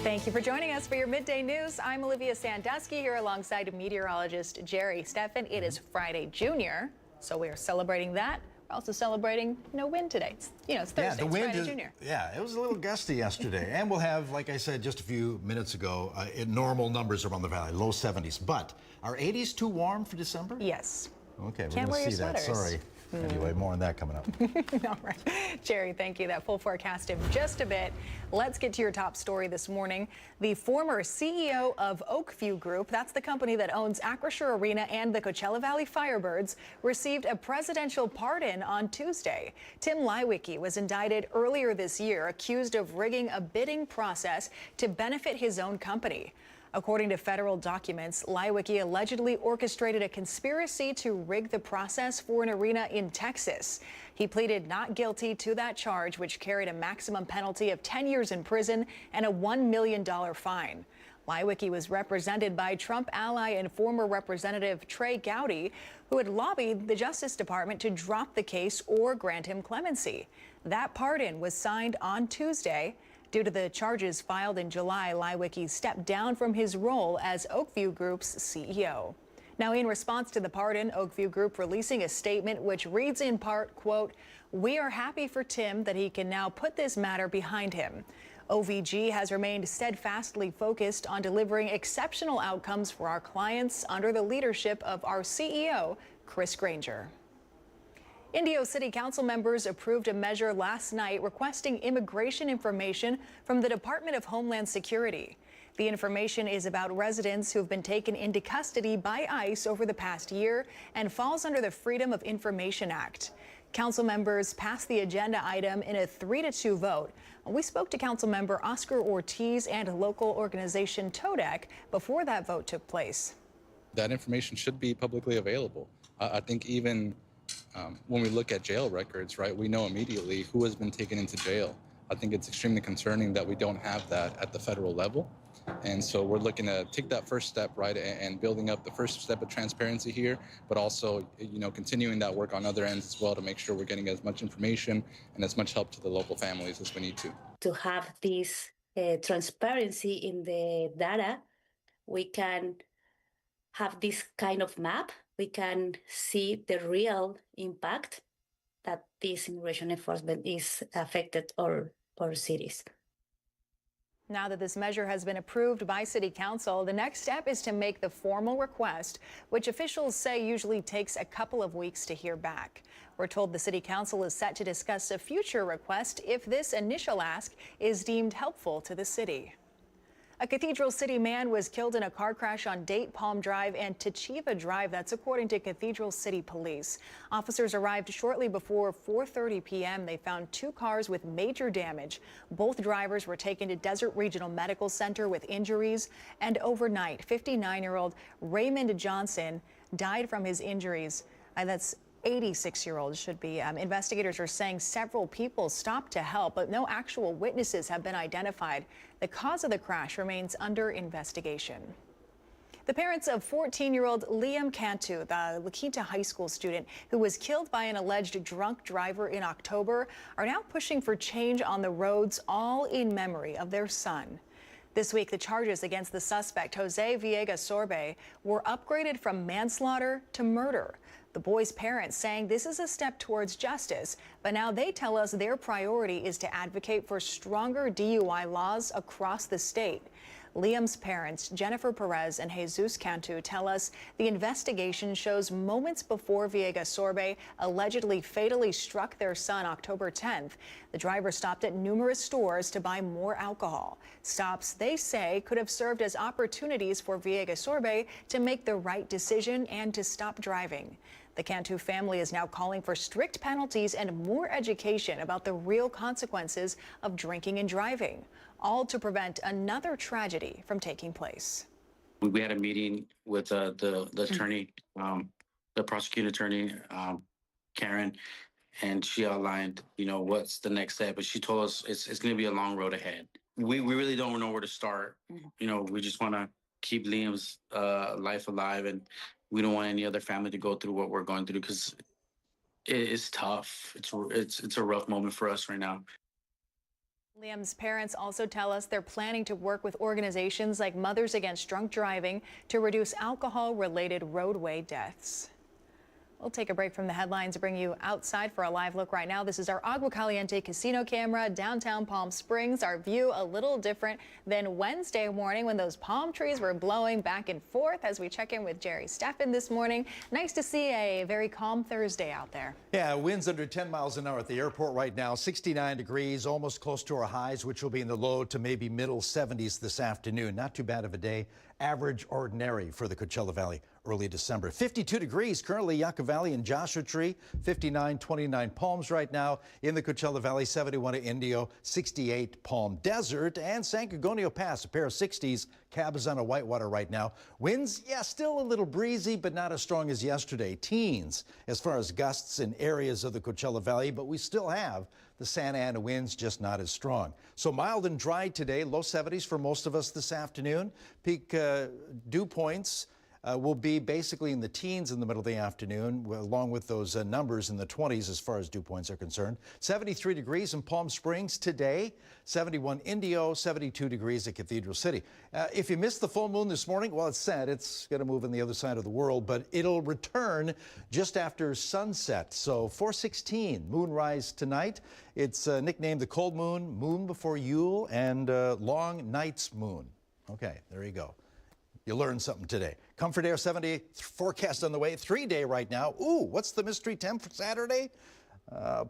Thank you for joining us for your midday news. I'm Olivia Sandusky here alongside meteorologist Jerry Steffen. It is Friday Junior, so we are celebrating that. We're also celebrating no wind today. It's Thursday. Yeah, the wind Friday is, Junior. Yeah, it was a little gusty yesterday. And we'll have, like I said just a few minutes ago, normal numbers around the valley, low 70s. But are 80s too warm for December? Yes. Okay, we're Can't going wear to see your that. sweaters. Sorry. Anyway, more on that coming up. All right. Jerry, thank you. That full forecast in just a bit. Let's get to your top story this morning. The former CEO of Oakview Group, that's the company that owns Acrisure Arena and the Coachella Valley Firebirds, received a presidential pardon on Tuesday. Tim Leiweke was indicted earlier this year, accused of rigging a bidding process to benefit his own company. According to federal documents, Leiweke allegedly orchestrated a conspiracy to rig the process for an arena in Texas. He pleaded not guilty to that charge, which carried a maximum penalty of 10 years in prison and a $1 million fine. Leiweke was represented by Trump ally and former Representative Trey Gowdy, who had lobbied the Justice Department to drop the case or grant him clemency. That pardon was signed on Tuesday. Due to the charges filed in July, Leiweke stepped down from his role as Oakview Group's CEO. Now, in response to the pardon, Oakview Group releasing a statement which reads in part, quote, "We are happy for Tim that he can now put this matter behind him. OVG has remained steadfastly focused on delivering exceptional outcomes for our clients under the leadership of our CEO, Chris Granger." Indio City Council members approved a measure last night requesting immigration information from the Department of Homeland Security. The information is about residents who have been taken into custody by ICE over the past year and falls under the Freedom of Information Act. Council members passed the agenda item in a 3-2 vote. We spoke to Council member Oscar Ortiz and local organization TODEC before that vote took place. That information should be publicly available. I think even when we look at jail records, right, we know immediately who has been taken into jail. I think it's extremely concerning that we don't have that at the federal level. And so we're looking to take that first step, right, and building up the first step of transparency here, but also, continuing that work on other ends as well to make sure we're getting as much information and as much help to the local families as we need to. To have this transparency in the data, we can have this kind of map. We can see the real impact that this immigration enforcement is affected our cities. Now that this measure has been approved by City Council, the next step is to make the formal request, which officials say usually takes a couple of weeks to hear back. We're told the City Council is set to discuss a future request if this initial ask is deemed helpful to the city. A Cathedral City man was killed in a car crash on Date Palm Drive and Tachiva Drive. That's according to Cathedral City Police. Officers arrived shortly before 4:30 p.m. They found 2 cars with major damage. Both drivers were taken to Desert Regional Medical Center with injuries. And overnight, 59-year-old Raymond Johnson died from his injuries. That's 86-year-old should be. Investigators are saying several people stopped to help, but no actual witnesses have been identified. The cause of the crash remains under investigation. The parents of 14-year-old Liam Cantu, the La Quinta High School student who was killed by an alleged drunk driver in October, are now pushing for change on the roads, all in memory of their son. This week, the charges against the suspect, Jose Villegas Sorbe, were upgraded from manslaughter to murder. The boy's parents saying this is a step towards justice, but now they tell us their priority is to advocate for stronger DUI laws across the state. Liam's parents, Jennifer Perez and Jesus Cantu, tell us the investigation shows moments before Villegas Sorbe allegedly fatally struck their son October 10th. The driver stopped at numerous stores to buy more alcohol. Stops, they say, could have served as opportunities for Villegas Sorbe to make the right decision and to stop driving. The Cantu family is now calling for strict penalties and more education about the real consequences of drinking and driving, all to prevent another tragedy from taking place. We had a meeting with the attorney, the prosecuting attorney, Karen, and she outlined, what's the next step. But she told us it's going to be a long road ahead. We really don't know where to start. We just want to keep Liam's life alive, and we don't want any other family to go through what we're going through because it's tough. It's a rough moment for us right now. Liam's parents also tell us they're planning to work with organizations like Mothers Against Drunk Driving to reduce alcohol-related roadway deaths. We'll take a break from the headlines to bring you outside for a live look right now. This is our Agua Caliente casino camera, downtown Palm Springs. Our view a little different than Wednesday morning when those palm trees were blowing back and forth as we check in with Jerry Steffen this morning. Nice to see a very calm Thursday out there. Yeah, winds under 10 miles an hour at the airport right now, 69 degrees, almost close to our highs, which will be in the low to maybe middle 70s this afternoon. Not too bad of a day. Average ordinary for the Coachella Valley early December. 52 degrees currently Yucca Valley and Joshua Tree, 59, 29 Palms right now in the Coachella Valley, 71 at Indio, 68 Palm Desert, and San Gorgonio Pass, a pair of 60s. Cabazon, Whitewater right now. Winds, yeah, still a little breezy, but not as strong as yesterday. Teens as far as gusts in areas of the Coachella Valley, but we still have the Santa Ana winds, just not as strong. So mild and dry today, low 70s for most of us this afternoon. Peak dew points will be basically in the teens in the middle of the afternoon, along with those numbers in the 20s as far as dew points are concerned. 73 degrees in Palm Springs today, 71 Indio, 72 degrees at Cathedral City. If you missed the full moon this morning, well, it's set. It's going to move on the other side of the world, but it'll return just after sunset. So 4:16, moonrise tonight. It's nicknamed the cold moon, moon before Yule, and long night's moon. Okay, there you go. You learned something today. Comfort Air 70 forecast on the way. 3-day right now. Ooh, what's the mystery temp for Saturday?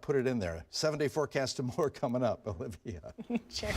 Put it in there. 7-day forecast and more coming up, Olivia. Jerry,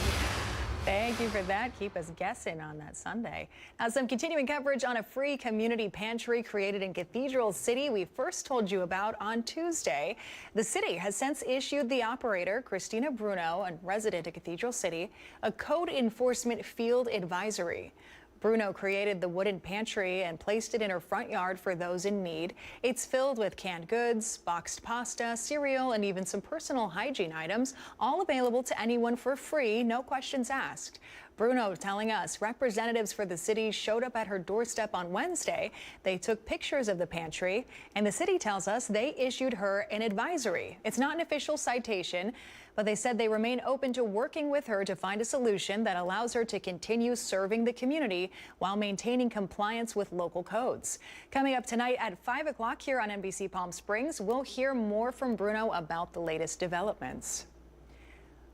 thank you for that. Keep us guessing on that Sunday. Now, some continuing coverage on a free community pantry created in Cathedral City we first told you about on Tuesday. The city has since issued the operator, Christina Bruno, a resident of Cathedral City, a code enforcement field advisory. Bruno created the wooden pantry and placed it in her front yard for those in need. It's filled with canned goods, boxed pasta, cereal, and even some personal hygiene items, all available to anyone for free, no questions asked. Bruno telling us representatives for the city showed up at her doorstep on Wednesday. They took pictures of the pantry, and the city tells us they issued her an advisory. It's not an official citation, but they said they remain open to working with her to find a solution that allows her to continue serving the community while maintaining compliance with local codes. Coming up tonight at 5 o'clock here on NBC Palm Springs, we'll hear more from Bruno about the latest developments.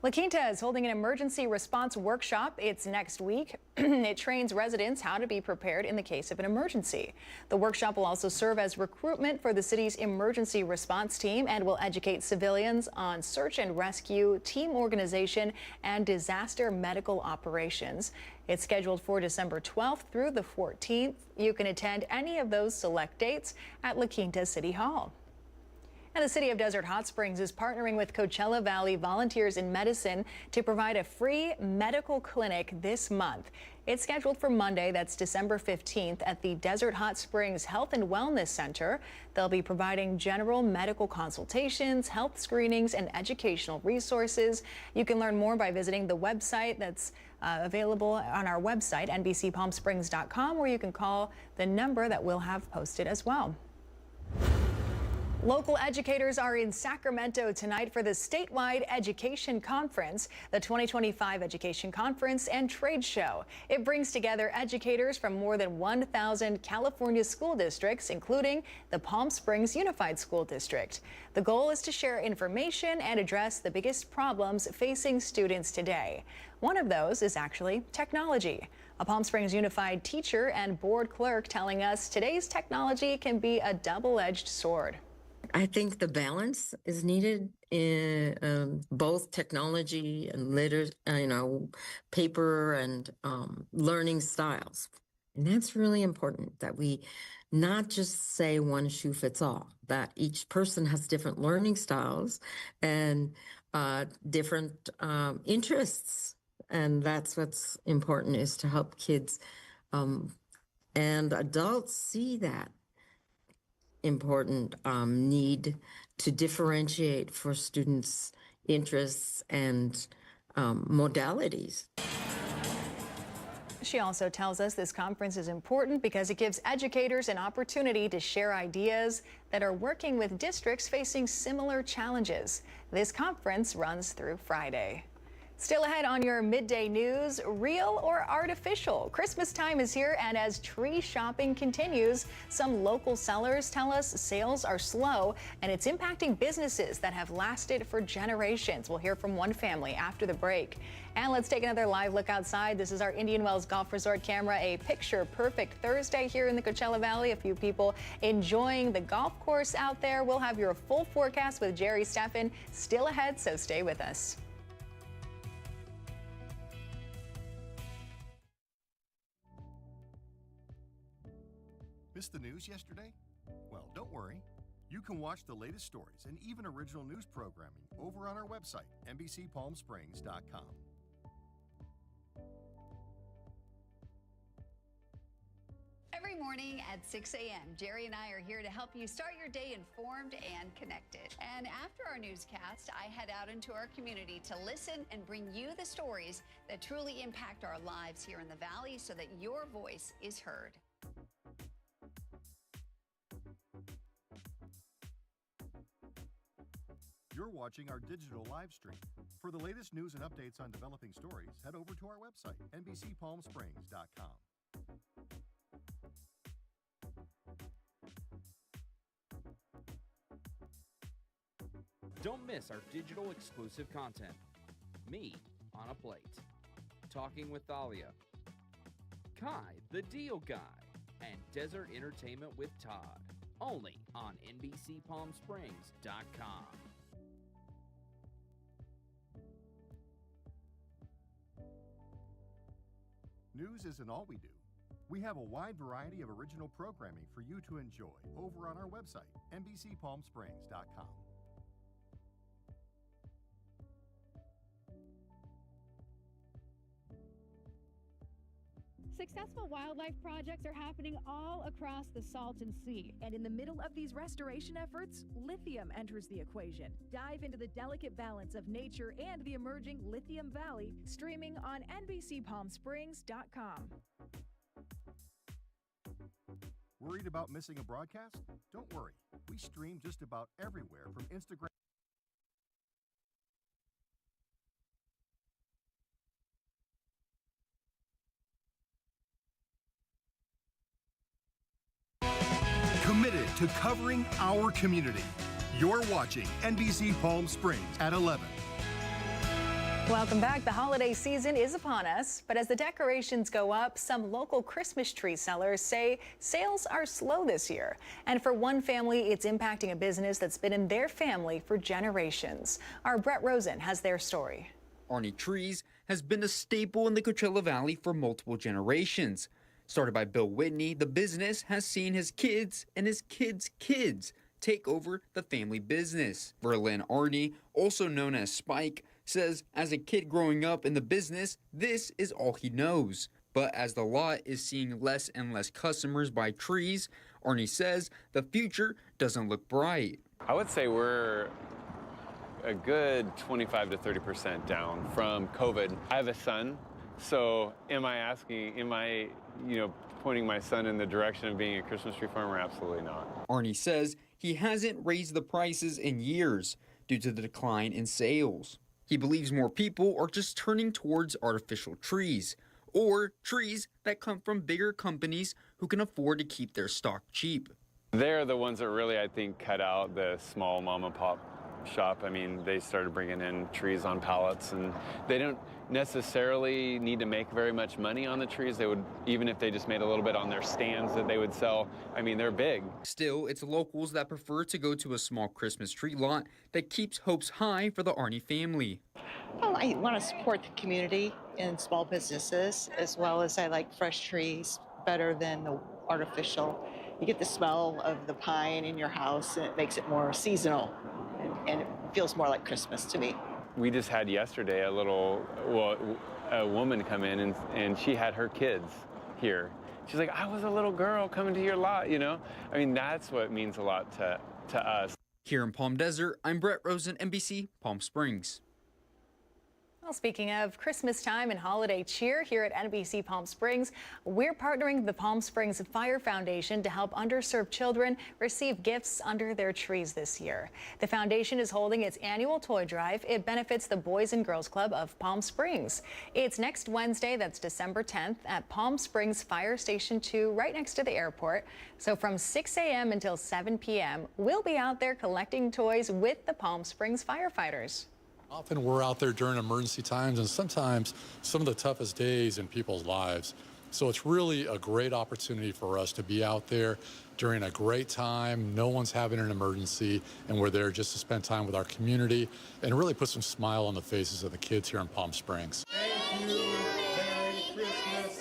La Quinta is holding an emergency response workshop. It's next week. It trains residents how to be prepared in the case of an emergency. The workshop will also serve as recruitment for the city's emergency response team and will educate civilians on search and rescue, team organization, and disaster medical operations. It's scheduled for December 12th through the 14th. You can attend any of those select dates at La Quinta City Hall. And the city of Desert Hot Springs is partnering with Coachella Valley Volunteers in Medicine to provide a free medical clinic this month. It's scheduled for Monday, that's December 15th, at the Desert Hot Springs Health and Wellness Center. They'll be providing general medical consultations, health screenings, and educational resources. You can learn more by visiting the website that's available on our website, NBCPalmSprings.com, or you can call the number that we'll have posted as well. Local educators are in Sacramento tonight for the statewide education conference, the 2025 Education Conference and Trade Show. It brings together educators from more than 1,000 California school districts, including the Palm Springs Unified School District. The goal is to share information and address the biggest problems facing students today. One of those is actually technology. A Palm Springs Unified teacher and board clerk telling us today's technology can be a double-edged sword. I think the balance is needed in both technology and paper and learning styles. And that's really important that we not just say one shoe fits all, that each person has different learning styles and different interests. And that's what's important, is to help kids and adults see that important need to differentiate for students' interests and modalities. She also tells us this conference is important because it gives educators an opportunity to share ideas that are working with districts facing similar challenges. This conference runs through Friday. Still ahead on your midday news, real or artificial? Christmas time is here, and as tree shopping continues, some local sellers tell us sales are slow and it's impacting businesses that have lasted for generations. We'll hear from one family after the break. And let's take another live look outside. This is our Indian Wells Golf Resort camera. A picture perfect Thursday here in the Coachella Valley. A few people enjoying the golf course out there. We'll have your full forecast with Jerry Steffen still ahead, so stay with us. Missed the news yesterday? Well, don't worry. You can watch the latest stories and even original news programming over on our website, NBCPalmSprings.com. Every morning at 6 a.m., Jerry and I are here to help you start your day informed and connected. And after our newscast, I head out into our community to listen and bring you the stories that truly impact our lives here in the Valley so that your voice is heard. You're watching our digital live stream. For the latest news and updates on developing stories, head over to our website, NBCPalmSprings.com. Don't miss our digital exclusive content. Me on a Plate, Talking with Thalia, Kai the Deal Guy, and Desert Entertainment with Todd. Only on NBCPalmSprings.com. News isn't all we do. We have a wide variety of original programming for you to enjoy over on our website, NBCPalmSprings.com. Successful wildlife projects are happening all across the Salton Sea. And in the middle of these restoration efforts, lithium enters the equation. Dive into the delicate balance of nature and the emerging Lithium Valley, streaming on NBCPalmSprings.com. Worried about missing a broadcast? Don't worry. We stream just about everywhere from Instagram. Committed to covering our community. You're watching NBC Palm Springs at 11. Welcome back. The holiday season is upon us, but as the decorations go up, some local Christmas tree sellers say sales are slow this year. And for one family, it's impacting a business that's been in their family for generations. Our Brett Rosen has their story. Arnie Trees has been a staple in the Coachella Valley for multiple generations. Started by Bill Whitney, the business has seen his kids and his kids' kids take over the family business. Verlin Arnie, also known as Spike, says as a kid growing up in the business, this is all he knows. But as the lot is seeing less and less customers buy trees, Arnie says the future doesn't look bright. I would say we're a good 25 to 30% down from COVID. I have a son, so am I pointing my son in the direction of being a Christmas tree farmer? Absolutely not. Arnie says he hasn't raised the prices in years due to the decline in sales. He believes more people are just turning towards artificial trees, or trees that come from bigger companies who can afford to keep their stock cheap. They're the ones that really, I think, cut out the small mom and pop shop. I mean, they started bringing in trees on pallets, and they don't necessarily need to make very much money on the trees. They would, even if they just made a little bit on their stands that they would sell, I mean, they're big. Still, it's locals that prefer to go to a small Christmas tree lot that keeps hopes high for the Arnie family. Well, I want to support the community and small businesses, as well as I like fresh trees better than the artificial. You get the smell of the pine in your house, and it makes it more seasonal, and it feels more like Christmas to me. We just had yesterday a woman come in, and she had her kids here. She's like, I was a little girl coming to your lot, you know? I mean, that's what means a lot to us. Here in Palm Desert, I'm Brett Rosen, NBC Palm Springs. Well, Well, speaking of Christmas time and holiday cheer here at NBC Palm Springs, we're partnering with the Palm Springs Fire Foundation to help underserved children receive gifts under their trees this year. The foundation is holding its annual toy drive. It benefits the Boys and Girls Club of Palm Springs. It's next Wednesday, that's December 10th, at Palm Springs Fire Station 2, right next to the airport. So from 6 a.m. until 7 p.m., we'll be out there collecting toys with the Palm Springs firefighters. Often we're out there during emergency times and sometimes some of the toughest days in people's lives. So it's really a great opportunity for us to be out there during a great time. No one's having an emergency, and we're there just to spend time with our community and really put some smile on the faces of the kids here in Palm Springs. Thank you. Merry Christmas.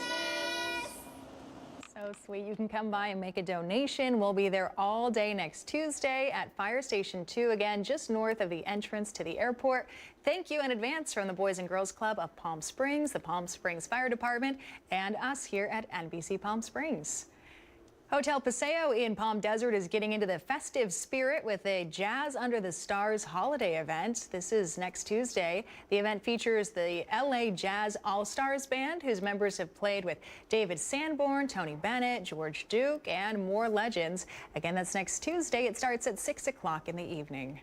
So sweet. You can come by and make a donation. We'll be there all day next Tuesday at Fire Station 2, again, just north of the entrance to the airport. Thank you in advance from the Boys and Girls Club of Palm Springs, the Palm Springs Fire Department, and us here at NBC Palm Springs. Hotel Paseo in Palm Desert is getting into the festive spirit with a Jazz Under the Stars holiday event. This is next Tuesday. The event features the LA Jazz All-Stars Band, whose members have played with David Sanborn, Tony Bennett, George Duke, and more legends. Again, that's next Tuesday. It starts at 6 o'clock in the evening.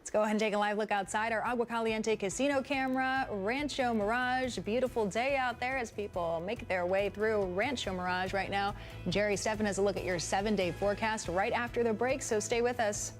Let's go ahead and take a live look outside our Agua Caliente casino camera. Rancho Mirage, beautiful day out there as people make their way through Rancho Mirage right now. Jerry Steffen has a look at your 7-day forecast right after the break, so stay with us.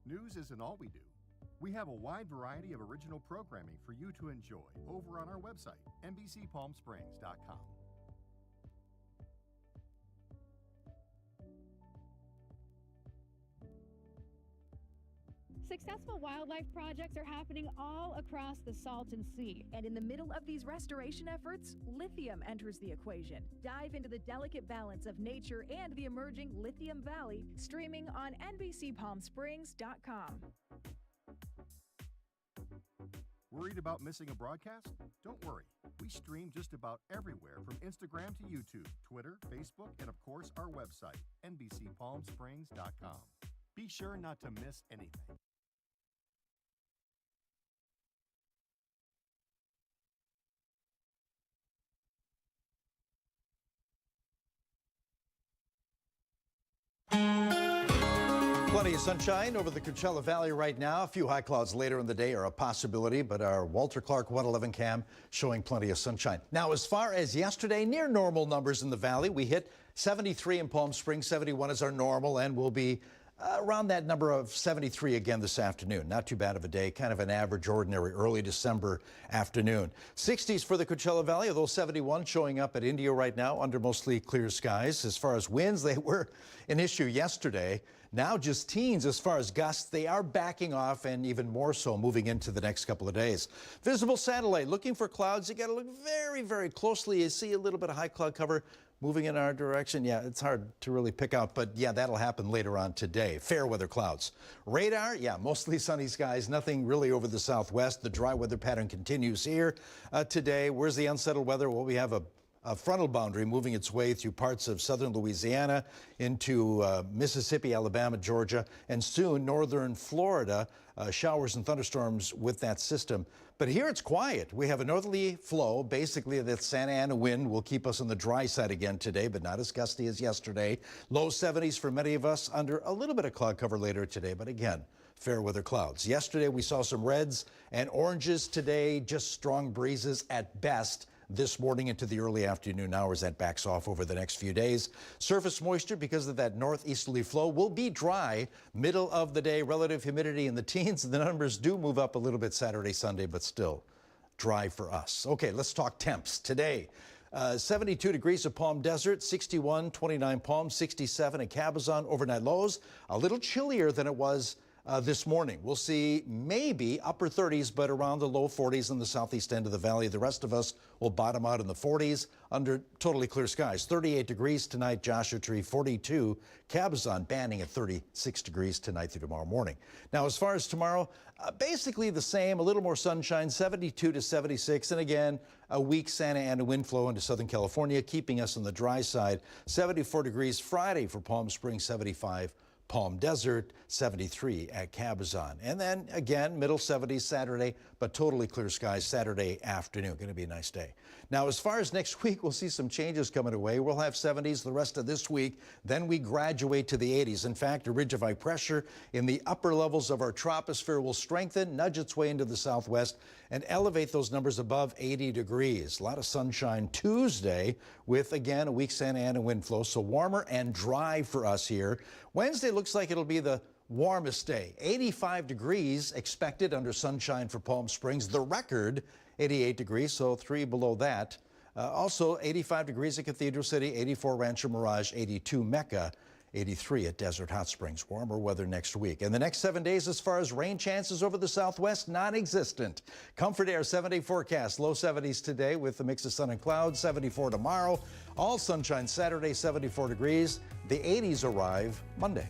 News isn't all we do. We have a wide variety of original programming for you to enjoy over on our website, NBCPalmSprings.com. Successful wildlife projects are happening all across the Salton Sea. And in the middle of these restoration efforts, lithium enters the equation. Dive into the delicate balance of nature and the emerging Lithium Valley, streaming on NBCPalmSprings.com. Worried about missing a broadcast? Don't worry. We stream just about everywhere from Instagram to YouTube, Twitter, Facebook, and of course our website, NBCPalmSprings.com. Be sure not to miss anything. Plenty of sunshine over the Coachella Valley right now. A few high clouds later in the day are a possibility, but our Walter Clark 111 cam showing plenty of sunshine. Now, as far as yesterday, near normal numbers in the valley. We hit 73 in Palm Springs, 71 is our normal, and we'll be around that number of 73 again this afternoon. Not too bad of a day, kind of an average, ordinary early December afternoon. 60s for the Coachella Valley, although 71 showing up at Indio right now under mostly clear skies. As far as winds, they were an issue yesterday. Now just teens as far as gusts. They are backing off and even more so moving into the next couple of days. Visible satellite, looking for clouds. You got to look very, very closely. You see a little bit of high cloud cover moving in our direction. Yeah, it's hard to really pick out, but yeah, that'll happen later on today. Fair weather clouds. Radar, yeah, mostly sunny skies. Nothing really over the southwest. The dry weather pattern continues here today. Where's the unsettled weather? Well, we have a frontal boundary moving its way through parts of southern Louisiana into Mississippi, Alabama, Georgia, and soon northern Florida. showers and thunderstorms with that system. But here it's quiet. We have a northerly flow. Basically, that Santa Ana wind will keep us on the dry side again today, but not as gusty as yesterday. Low 70s for many of us, under a little bit of cloud cover later today, but again, fair weather clouds. Yesterday, we saw some reds and oranges. Today, just strong breezes at best. This morning into the early afternoon hours, that backs off over the next few days. Surface moisture, because of that northeasterly flow, will be dry middle of the day. Relative humidity in the teens. The numbers do move up a little bit Saturday, Sunday, but still dry for us. Okay, let's talk temps today. 72 degrees at Palm Desert, 61, 29 Palm, 67 at Cabazon. Overnight lows a little chillier than it was this morning. We'll see maybe upper 30s, but around the low 40s in the southeast end of the valley. The rest of us will bottom out in the 40s under totally clear skies. 38 degrees tonight, Joshua Tree, 42. Cabazon banning at 36 degrees tonight through tomorrow morning. Now, as far as tomorrow, basically the same, a little more sunshine, 72 to 76. And again, a weak Santa Ana wind flow into Southern California, keeping us on the dry side. 74 degrees Friday for Palm Springs, 75 Palm Desert, 73 at Cabazon. And then again, middle 70s Saturday, but totally clear skies Saturday afternoon. Going to be a nice day. Now, as far as next week, we'll see some changes coming away. We'll have 70s the rest of this week. Then we graduate to the 80s. In fact, a ridge of high pressure in the upper levels of our troposphere will strengthen, nudge its way into the southwest, and elevate those numbers above 80 degrees. A lot of sunshine Tuesday with, again, a weak Santa Ana wind flow, so warmer and dry for us here. Wednesday looks like it'll be the warmest day. 85 degrees expected under sunshine for Palm Springs. The record, 88 degrees, so 3 below that. Also, 85 degrees at Cathedral City, 84 Rancho Mirage, 82 Mecca, 83 at Desert Hot Springs. Warmer weather next week. And the next 7 days, as far as rain chances over the southwest, non-existent. Comfort Air 7-day forecast. Low 70s today with a mix of sun and clouds. 74 tomorrow. All sunshine Saturday, 74 degrees. The 80s arrive Monday.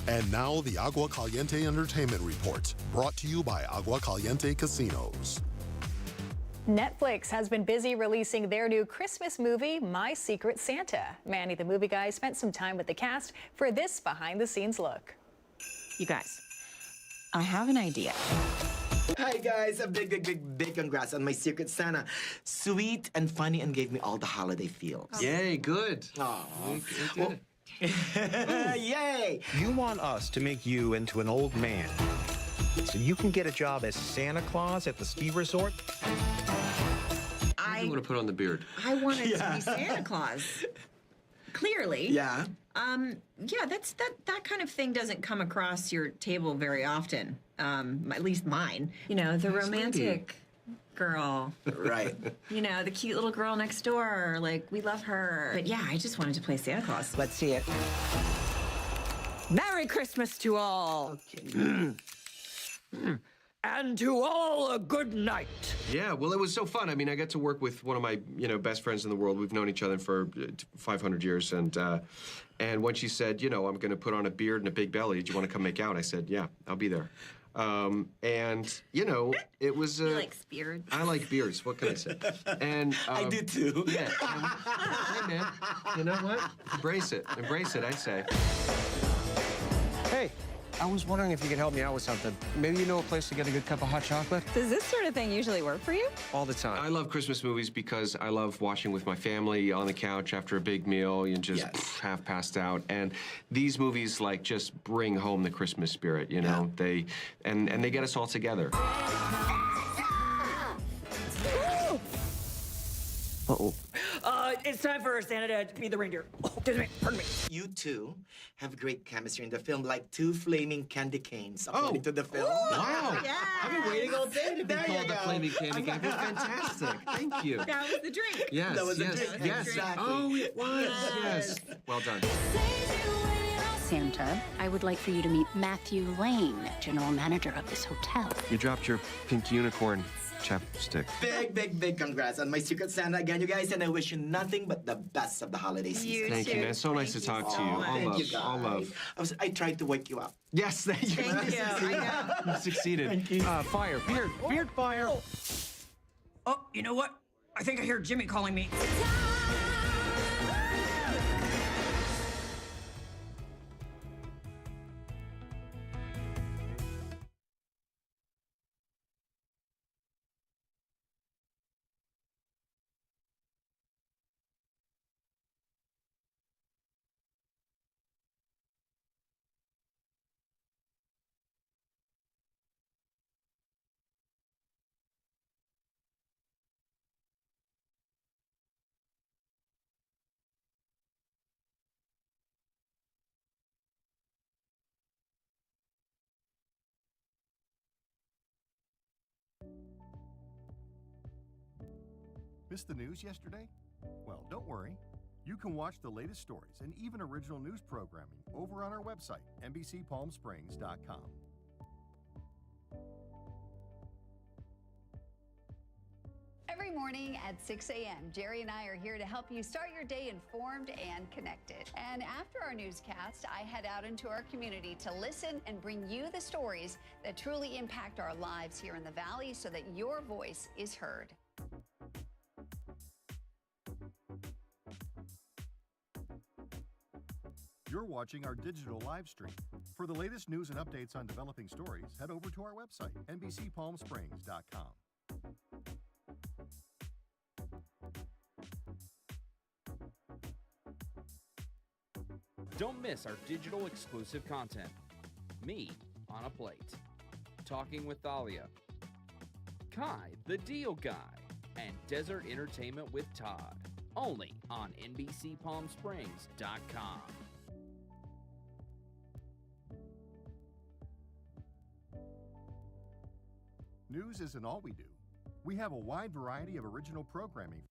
And now the Agua Caliente Entertainment Report, brought to you by Agua Caliente Casinos. Netflix has been busy releasing their new Christmas movie, My Secret Santa. Manny, the movie guy, spent some time with the cast for this behind-the-scenes look. You guys, I have an idea. Hi guys, a big congrats on My Secret Santa. Sweet and funny and gave me all the holiday feels. Yay, good. Aww. We did it. Yay! You want us to make you into an old man so you can get a job as Santa Claus at the ski resort? I want to put on the beard. I wanted to be Santa Claus. Clearly. Yeah. Yeah, that kind of thing doesn't come across your table very often. At least mine. You know, the romantic girl. Right. You know, the cute little girl next door. Like, we love her. But yeah, I just wanted to play Santa Claus. Let's see it. Merry Christmas to all. Okay. And to all a good night. Yeah, well, it was so fun. I mean, I got to work with one of my, best friends in the world. We've known each other for 500 years, and when she said, I'm going to put on a beard and a big belly, do you want to come make out? I said, yeah, I'll be there. It was. He likes beards. I like beards. What can I say? And I do too. Yeah. Hey, man. You know what? Embrace it. Embrace it. I say. Hey, I was wondering if you could help me out with something. Maybe you know a place to get a good cup of hot chocolate? Does this sort of thing usually work for you? All the time. I love Christmas movies because I love watching with my family on the couch after a big meal and just half passed out. And these movies just bring home the Christmas spirit, you know? They get us all together. Uh-oh. It's time for Santa to be the reindeer. Pardon me. You two have great chemistry in the film, like two flaming candy canes, according to the film. Wow. Yeah. I've been waiting all day to be called the Flaming Candy Cane. It was fantastic. Thank you. That was the drink. Yes, That was the yes, drink. yes. Exactly. Oh, it was. Yes. Well done. Santa, I would like for you to meet Matthew Lane, general manager of this hotel. You dropped your pink unicorn chapstick. Big congrats on my Secret Santa again, you guys, and I wish you nothing but the best of the holiday season. Thank you, man. So nice to talk to you. All Thank love. you, guys. All love. I tried to wake you up. Yes, thank you. Thank you. I know. You succeeded. Thank you. Fire. Beard fire. Oh, you know what? I think I hear Jimmy calling me. Missed the news yesterday? Well, don't worry. You can watch the latest stories and even original news programming over on our website, NBCPalmSprings.com. Every morning at 6 a.m., Jerry and I are here to help you start your day informed and connected. And after our newscast, I head out into our community to listen and bring you the stories that truly impact our lives here in the Valley so that your voice is heard. You're watching our digital live stream. For the latest news and updates on developing stories, head over to our website, NBCPalmSprings.com. Don't miss our digital exclusive content. Me on a Plate, Talking with Thalia, Kai the Deal Guy, and Desert Entertainment with Todd. Only on NBCPalmSprings.com. News isn't all we do. We have a wide variety of original programming.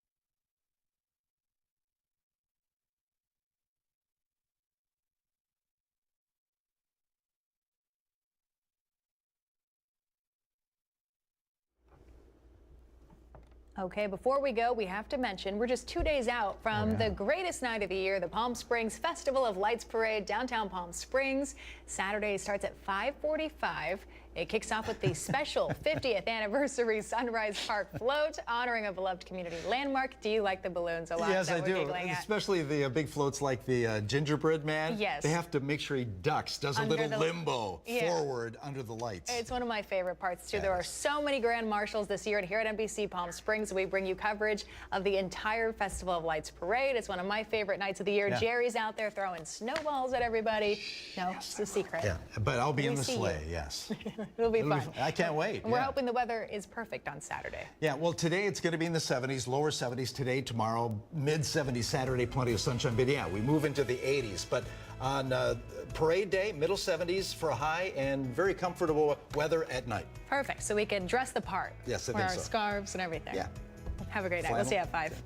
Okay, before we go, we have to mention we're just 2 days out from the greatest night of the year, the Palm Springs Festival of Lights Parade, downtown Palm Springs. Saturday starts at 5:45. It kicks off with the special 50th anniversary Sunrise Park float, honoring a beloved community landmark. Do you like the balloons a lot? Yes, that I we're do. giggling at? Especially the big floats like the gingerbread man. Yes. They have to make sure he ducks, does a Under little the- limbo Yeah. forward under the lights. It's one of my favorite parts, too. There are so many grand marshals this year, and here at NBC Palm Springs, we bring you coverage of the entire Festival of Lights Parade. It's one of my favorite nights of the year. Yeah. Jerry's out there throwing snowballs at everybody. No, it's a secret. Yeah, but I'll be in We the see you. sleigh, yes. It'll be fun. I can't wait. And we're hoping the weather is perfect on Saturday. Yeah, well, today it's going to be in the 70s, lower 70s today, tomorrow, mid 70s Saturday, plenty of sunshine. But yeah, we move into the 80s. But on parade day, middle 70s for a high and very comfortable weather at night. Perfect. So we can dress the part. Yes, I wear think our so. scarves and everything. Yeah. Have a great night. We'll see you at 5.